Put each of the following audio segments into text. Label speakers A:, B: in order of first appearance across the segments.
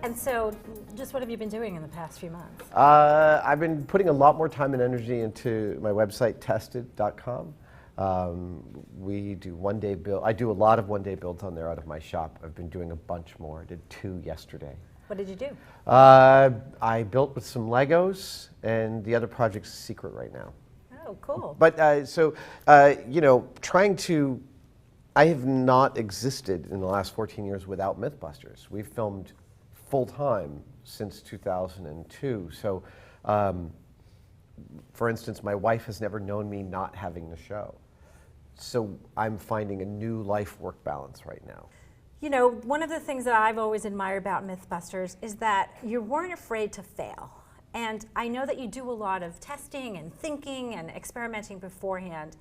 A: And so, just what have you been doing in the past few months?
B: I've been putting a lot more time and energy into my website, tested.com. We do one-day build. I do a lot of one-day builds on there out of my shop. I've been doing a bunch more. I did 2 yesterday.
A: What did you do?
B: I built with some Legos, and the other project's a secret right now.
A: Oh, cool.
B: But you know, I have not existed in the last 14 years without Mythbusters. We've filmed full-time since 2002. So, for instance, my wife has never known me not having the show. So I'm finding a new life-work balance right now.
A: You know, one of the things that I've always admired about Mythbusters is that you weren't afraid to fail. And I know that you do a lot of testing and thinking and experimenting beforehand.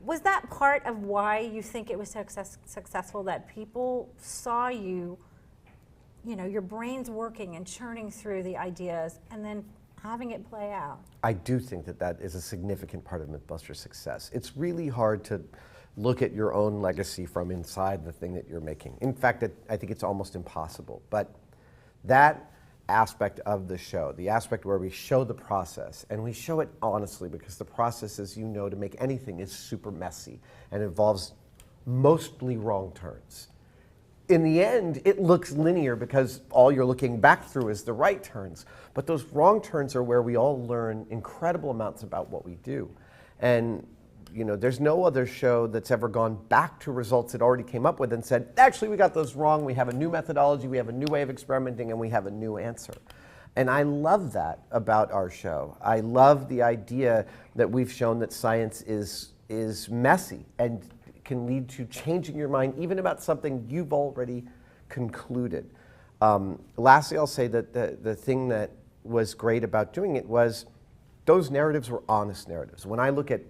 A: Was that part of why you think it was so successful, that people saw you, you know, your brain's working and churning through the ideas and then having it play out?
B: I do think that that is a significant part of Mythbusters' success. It's really hard to look at your own legacy from inside the thing that you're making. In fact, I think it's almost impossible. But that aspect of the show, the aspect where we show the process, and we show it honestly, because the process, as you know, to make anything is super messy and involves mostly wrong turns. In the end, it looks linear because all you're looking back through is the right turns. But those wrong turns are where we all learn incredible amounts about what we do. And you know, there's no other show that's ever gone back to results it already came up with and said, actually, we got those wrong. We have a new methodology. We have a new way of experimenting, and we have a new answer. And I love that about our show. I love the idea that we've shown that science is messy and can lead to changing your mind even about something you've already concluded. Lastly, I'll say that the thing that was great about doing it was those narratives were honest narratives. When I look at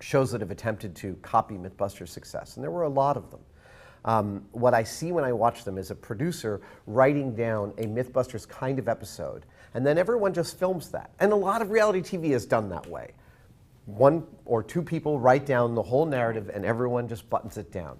B: shows that have attempted to copy Mythbusters' success, and there were a lot of them, what I see when I watch them is a producer writing down a Mythbusters kind of episode, and then everyone just films that. And a lot of reality TV is done that way. 1 or 2 people write down the whole narrative and everyone just buttons it down.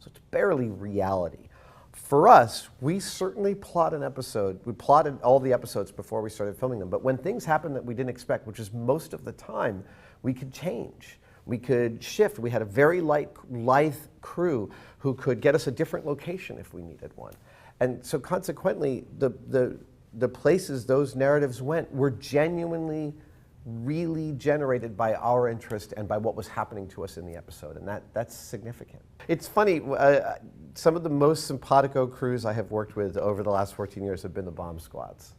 B: So it's barely reality. For us, we certainly plot an episode. We plotted all the episodes before we started filming them, but when things happen that we didn't expect, which is most of the time, we could change. We could shift. We had a very lithe crew who could get us a different location if we needed one. And so consequently, the places those narratives went were genuinely really generated by our interest and by what was happening to us in the episode, and that's significant. It's funny, some of the most simpatico crews I have worked with over the last 14 years have been the bomb squads.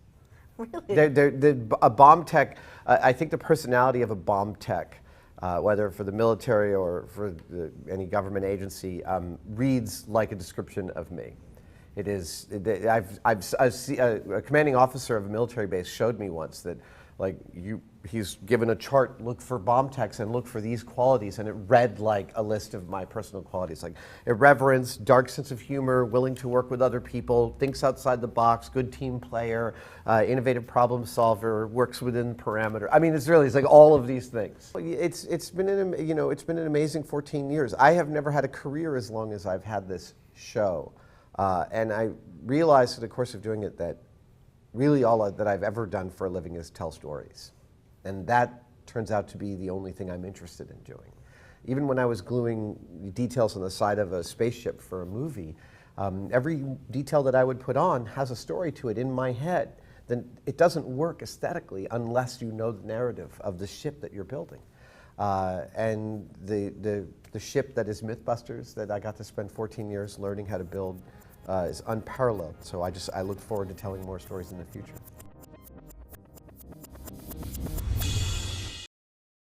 A: Really?
B: A bomb tech, I think the personality of a bomb tech, whether for the military or for any government agency, reads like a description of me. It is. A commanding officer of a military base showed me once that, like, he's given a chart, look for bomb techs and look for these qualities, and it read like a list of my personal qualities, like irreverence, dark sense of humor, willing to work with other people, thinks outside the box, good team player, innovative problem solver, works within parameter. I mean, it's like all of these things. It's been an amazing 14 years. I have never had a career as long as I've had this show, and I realized in the course of doing it that really all that I've ever done for a living is tell stories. And that turns out to be the only thing I'm interested in doing. Even when I was gluing details on the side of a spaceship for a movie, every detail that I would put on has a story to it in my head. Then it doesn't work aesthetically unless you know the narrative of the ship that you're building. And the ship that is Mythbusters, that I got to spend 14 years learning how to build, is unparalleled. So I look forward to telling more stories in the future.